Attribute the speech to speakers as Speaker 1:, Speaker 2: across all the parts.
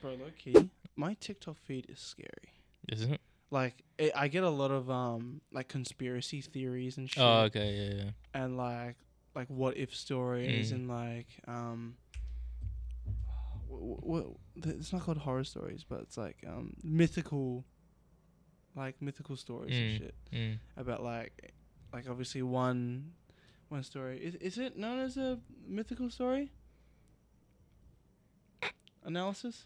Speaker 1: Bro, low key, my TikTok feed is scary.
Speaker 2: Isn't it?
Speaker 1: Like, I get a lot of like conspiracy theories and shit,
Speaker 2: Oh, okay, yeah.
Speaker 1: and like what if stories and like what it's not called horror stories, but it's like mythical stories and shit about like obviously one story. Is it known as a mythical story analysis?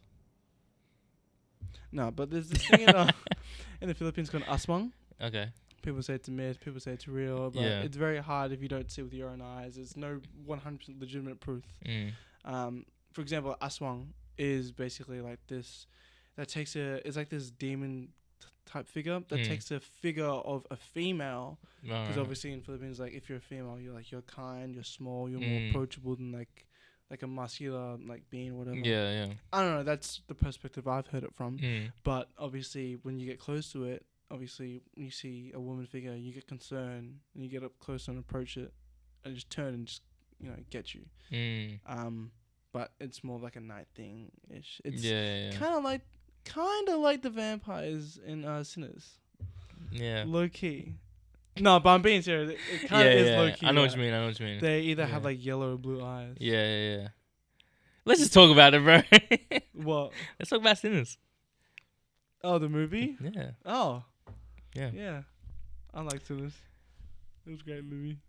Speaker 1: No, but there's this thing in the Philippines called aswang.
Speaker 2: Okay.
Speaker 1: People say it's a myth, people say it's real, but
Speaker 2: Yeah.
Speaker 1: it's very hard if you don't see it with your own eyes. There's no 100% legitimate proof. For example, aswang is basically like this that takes it's like this demon type figure that takes a figure of a female, because obviously in Philippines, like if you're a female, you're kind, you're small, you're more approachable than like a muscular like being or whatever.
Speaker 2: Yeah.
Speaker 1: I don't know, that's the perspective I've heard it from. But obviously when you get close to it, obviously you see a woman figure, you get concerned and you get up close and approach it and just turn and just get you. But it's more like a night thing ish. It's kind of like the vampires in Sinners.
Speaker 2: Yeah.
Speaker 1: Low key. No, but I'm being serious. It kind of is low key.
Speaker 2: I know what you mean.
Speaker 1: They either have like yellow or blue eyes.
Speaker 2: Yeah. Let's just talk about it, bro.
Speaker 1: What?
Speaker 2: Let's talk about Sinners.
Speaker 1: Oh, the movie?
Speaker 2: Yeah.
Speaker 1: Oh.
Speaker 2: Yeah.
Speaker 1: Yeah. I like Sinners. It was a great movie.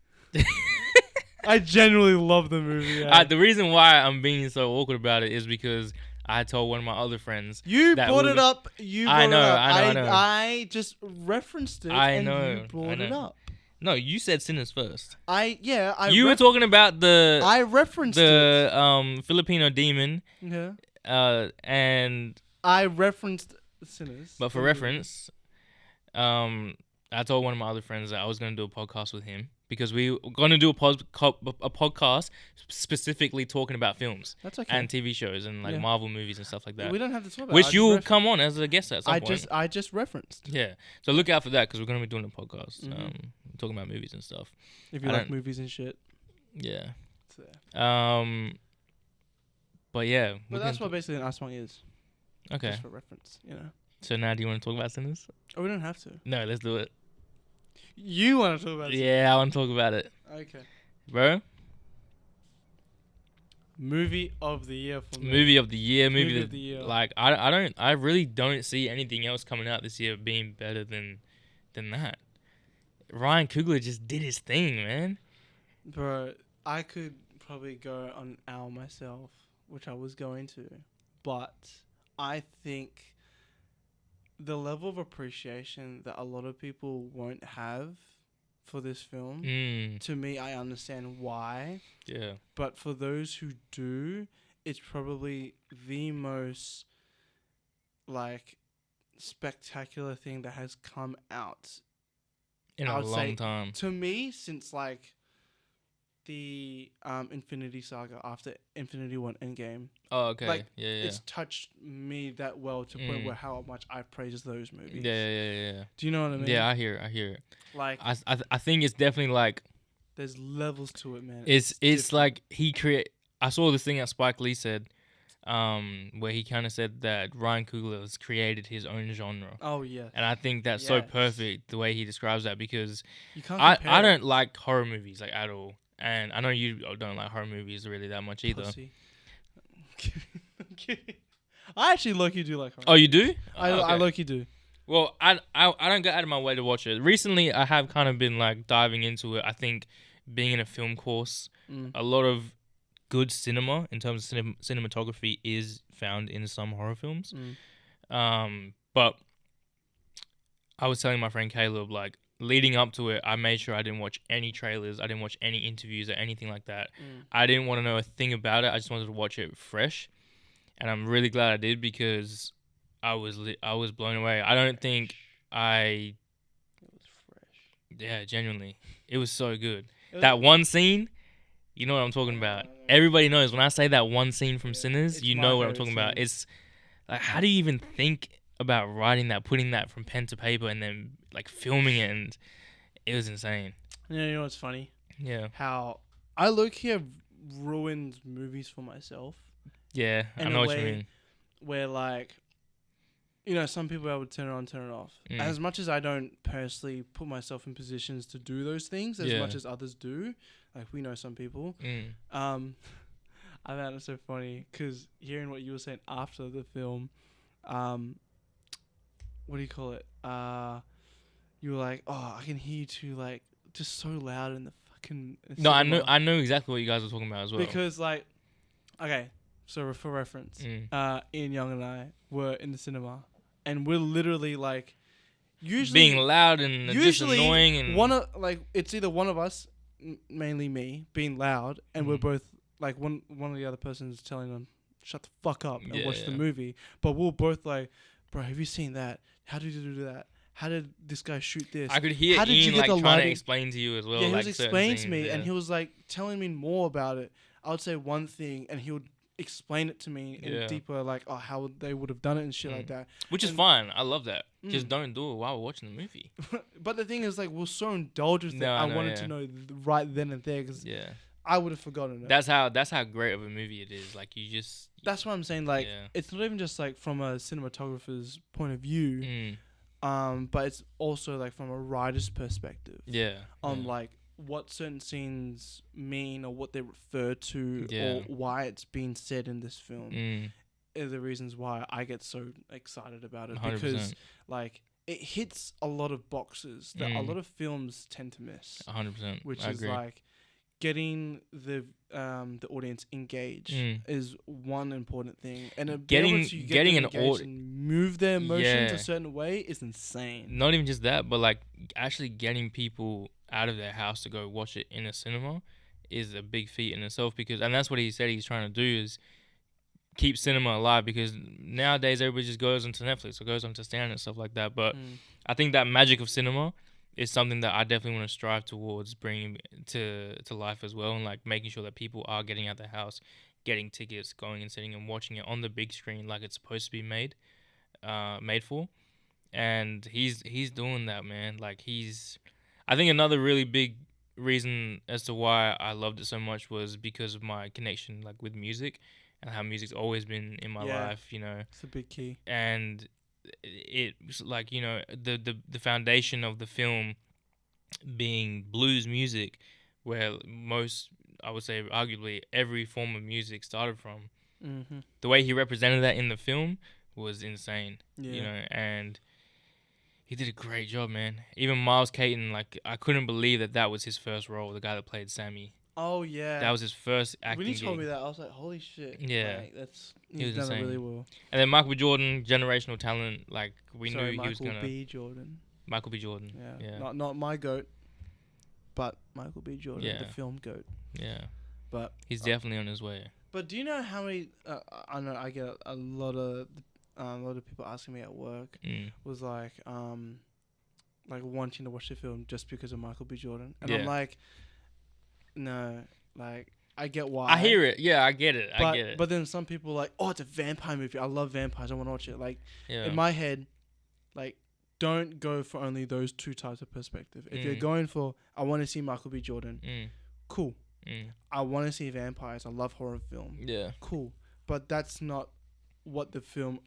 Speaker 1: I genuinely love the movie. Yeah.
Speaker 2: The reason why I'm being so awkward about it is because I told one of my other friends.
Speaker 1: You brought it up. I know. I just referenced it. You brought it up.
Speaker 2: No, you said Sinners first.
Speaker 1: You
Speaker 2: were talking about the.
Speaker 1: I referenced it.
Speaker 2: Filipino demon.
Speaker 1: Yeah.
Speaker 2: And.
Speaker 1: I referenced Sinners.
Speaker 2: But for reference, I told one of my other friends that I was going to do a podcast with him because we were going to do a podcast specifically talking about films.
Speaker 1: That's okay.
Speaker 2: And TV shows and like Marvel movies and stuff like that.
Speaker 1: We don't have to talk about
Speaker 2: which you'll come on as a guest at some point.
Speaker 1: I just referenced.
Speaker 2: Yeah. So look out for that because we're going to be doing a podcast talking about movies and stuff.
Speaker 1: If you like movies and shit.
Speaker 2: Yeah.
Speaker 1: It's there.
Speaker 2: But yeah.
Speaker 1: But that's what basically an aswang is.
Speaker 2: Okay.
Speaker 1: Just for reference,
Speaker 2: So now do you want to talk about Sinners?
Speaker 1: Oh, we don't have to.
Speaker 2: No, let's do it.
Speaker 1: You want to talk about it?
Speaker 2: Yeah, I want to talk about it.
Speaker 1: Okay.
Speaker 2: Bro?
Speaker 1: Movie of the year for me.
Speaker 2: Movie of the year. Movie
Speaker 1: of the year.
Speaker 2: Like, I really don't see anything else coming out this year being better than that. Ryan Coogler just did his thing, man.
Speaker 1: Bro, I could probably go on an hour myself, which I was going to. But I think the level of appreciation that a lot of people won't have for this film, to me, I understand why.
Speaker 2: Yeah.
Speaker 1: But for those who do, it's probably the most, like, spectacular thing that has come out
Speaker 2: in a long time.
Speaker 1: To me, since, like, the Infinity Saga after Infinity War Endgame.
Speaker 2: Oh, okay.
Speaker 1: Like,
Speaker 2: yeah.
Speaker 1: It's touched me that well to the point where how much I praise those movies.
Speaker 2: Yeah.
Speaker 1: Do you know what I mean?
Speaker 2: Yeah, I hear it.
Speaker 1: Like,
Speaker 2: I think it's definitely like
Speaker 1: there's levels to it, man.
Speaker 2: It's like I saw this thing that Spike Lee said, where he kind of said that Ryan Coogler has created his own genre.
Speaker 1: Oh yeah.
Speaker 2: And I think that's so perfect the way he describes that because
Speaker 1: you can't
Speaker 2: I don't like horror movies like at all. And I know you don't like horror movies really that much either.
Speaker 1: Pussy. I actually low-key do like horror.
Speaker 2: Oh, you do?
Speaker 1: I low-key do.
Speaker 2: Well, I don't go out of my way to watch it. Recently, I have kind of been like diving into it. I think being in a film course, a lot of good cinema in terms of cinematography is found in some horror films. But I was telling my friend Caleb, like, leading up to it, I made sure I didn't watch any trailers. I didn't watch any interviews or anything like that. I didn't want to know a thing about it. I just wanted to watch it fresh. And I'm really glad I did because I was blown away. I don't think It
Speaker 1: was fresh.
Speaker 2: Yeah, genuinely. It was so good. That one scene, you know what I'm talking about. Everybody knows when I say that one scene from Sinners, you know what I'm talking about. It's like, how do you even think about writing that, putting that from pen to paper, and then like filming it? And it was insane.
Speaker 1: You know what's funny?
Speaker 2: Yeah.
Speaker 1: How I low-key have ruined movies for myself.
Speaker 2: Yeah, I know what you mean.
Speaker 1: where like, you know, some people I would turn it on, turn it off. As much as I don't personally put myself in positions to do those things as much as others do, like we know some people. I found it so funny because hearing what you were saying after the film, what do you call it? You were like, oh, I can hear you two like just so loud in the fucking.
Speaker 2: No,
Speaker 1: cinema.
Speaker 2: I know exactly what you guys were talking about as well.
Speaker 1: Because like, okay, so for reference, Ian Young and I were in the cinema, and we're literally like, usually
Speaker 2: being loud and just annoying, and
Speaker 1: it's either one of us, mainly me, being loud, and we're both like one of the other persons telling them shut the fuck up and watch the movie, but we're both like, bro, have you seen that? How did you do that? How did this guy shoot this?
Speaker 2: I could hear Ian like trying to explain to you as well.
Speaker 1: Yeah, he
Speaker 2: like
Speaker 1: was explaining to me, and he was like telling me more about it. I would say one thing, and he would explain it to me in deeper, like how they would have done it and shit like that.
Speaker 2: Which is fine. I love that. Just don't do it while we're watching the movie.
Speaker 1: But the thing is, like, we're so indulgent that I wanted to know right then and there because I would have forgotten it.
Speaker 2: That's how great of a movie it is. Like you just.
Speaker 1: That's what I'm saying. Like it's not even just like from a cinematographer's point of view, but it's also like from a writer's perspective. Like what certain scenes mean or what they refer to or why it's being said in this film are the reasons why I get so excited about it
Speaker 2: 100%.
Speaker 1: Because like it hits a lot of boxes that a lot of films tend to miss.
Speaker 2: 100%.
Speaker 1: Which is like getting the audience engaged is one important thing, and getting an audience and move their emotions a certain way is insane.
Speaker 2: Not even just that, but like actually getting people out of their house to go watch it in a cinema is a big feat in itself. And that's what he said he's trying to do is keep cinema alive, because nowadays everybody just goes onto Netflix or goes onto Stan and stuff like that. But I think that magic of cinema is something that I definitely want to strive towards bringing to life as well, and like making sure that people are getting out their house, getting tickets, going and sitting and watching it on the big screen like it's supposed to be made for. And he's doing that, man. Like I think another really big reason as to why I loved it so much was because of my connection like with music and how music's always been in my life, you know.
Speaker 1: It's a big key.
Speaker 2: And it's like, you know, the foundation of the film being blues music, where most, I would say arguably every form of music started from. The way he represented that in the film was insane, you know, and he did a great job, man. Even Miles Caton, like, I couldn't believe that was his first role, the guy that played Sammy.
Speaker 1: Oh, yeah.
Speaker 2: That was his first acting
Speaker 1: When you told me that, I was like, holy shit.
Speaker 2: Yeah.
Speaker 1: Like, he's done it really well.
Speaker 2: And then Michael B. Jordan, generational talent. Like, we knew he was going to...
Speaker 1: Michael B. Jordan.
Speaker 2: Michael B. Jordan. Yeah.
Speaker 1: Not my GOAT, but Michael B. Jordan, the film GOAT.
Speaker 2: Yeah.
Speaker 1: But
Speaker 2: he's definitely on his way.
Speaker 1: But do you know how many... I know I get a lot of people asking me at work was like wanting to watch the film just because of Michael B. Jordan. And I'm like... No, like, I get why.
Speaker 2: I hear it. Yeah, I get it. I get it.
Speaker 1: But then some people are like, oh, it's a vampire movie. I love vampires. I want to watch it. Like, in my head, like, don't go for only those two types of perspective. If you're going for, I want to see Michael B. Jordan, cool. I want to see vampires. I love horror film. Yeah. Cool. But that's not what the film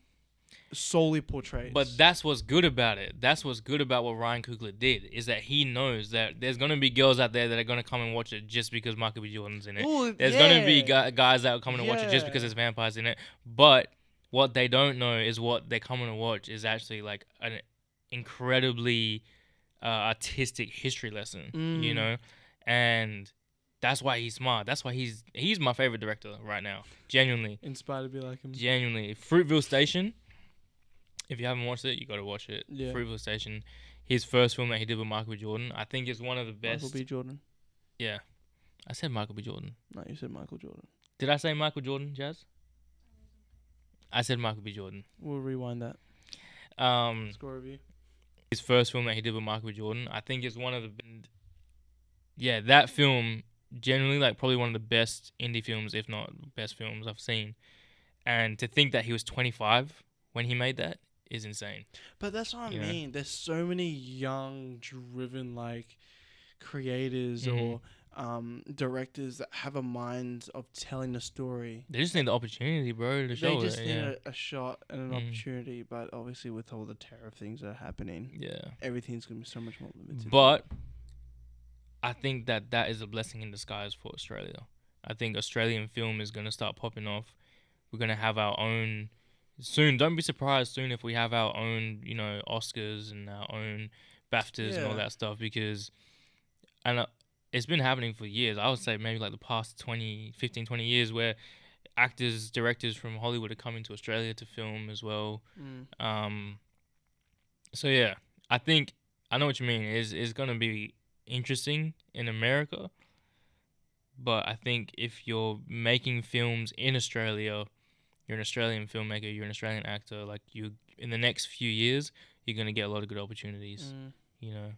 Speaker 1: solely portrays.
Speaker 2: But that's what's good about it. That's what's good about what Ryan Coogler did, is that he knows that there's going to be girls out there that are going to come and watch it just because Michael B. Jordan's in it.
Speaker 1: Ooh,
Speaker 2: there's going to be guys that are coming to watch it just because there's vampires in it. But what they don't know is what they're coming to watch is actually like an incredibly artistic history lesson, you know? And that's why he's smart. That's why he's my favorite director right now. Genuinely.
Speaker 1: Inspired to be like him.
Speaker 2: Genuinely. Fruitvale Station. If you haven't watched it, you got to watch it. Yeah. Fruitvale Station, his first film that he did with Michael B. Jordan, I think is one of the best.
Speaker 1: Michael B. Jordan.
Speaker 2: Yeah, I said Michael B. Jordan.
Speaker 1: No, you said Michael Jordan.
Speaker 2: Did I say Michael Jordan, Jazz? I said Michael B. Jordan.
Speaker 1: We'll rewind that. Score review.
Speaker 2: His first film that he did with Michael B. Jordan, I think is one of the. Yeah, that film generally like probably one of the best indie films, if not best films I've seen. And to think that he was 25 when he made that is insane.
Speaker 1: But that's what I mean. There's so many young, driven, like, creators or directors that have a mind of telling a story.
Speaker 2: They just need the opportunity, bro, to show it.
Speaker 1: They just need
Speaker 2: Yeah.
Speaker 1: a shot and an opportunity, but obviously with all the tariff things that are happening, everything's gonna be so much more limited.
Speaker 2: But I think that is a blessing in disguise for Australia. I think Australian film is gonna start popping off. We're gonna have our own soon. Don't be surprised soon if we have our own, you know, Oscars and our own BAFTAs and all that stuff, because it's been happening for years. I would say maybe like the past 15, 20 years, where actors, directors from Hollywood are coming to Australia to film as well. So yeah, I think I know what you mean. It's gonna be interesting in America, but I think if you're making films in Australia, you're an Australian filmmaker, you're an Australian actor, like you in the next few years, you're gonna get a lot of good opportunities. You know.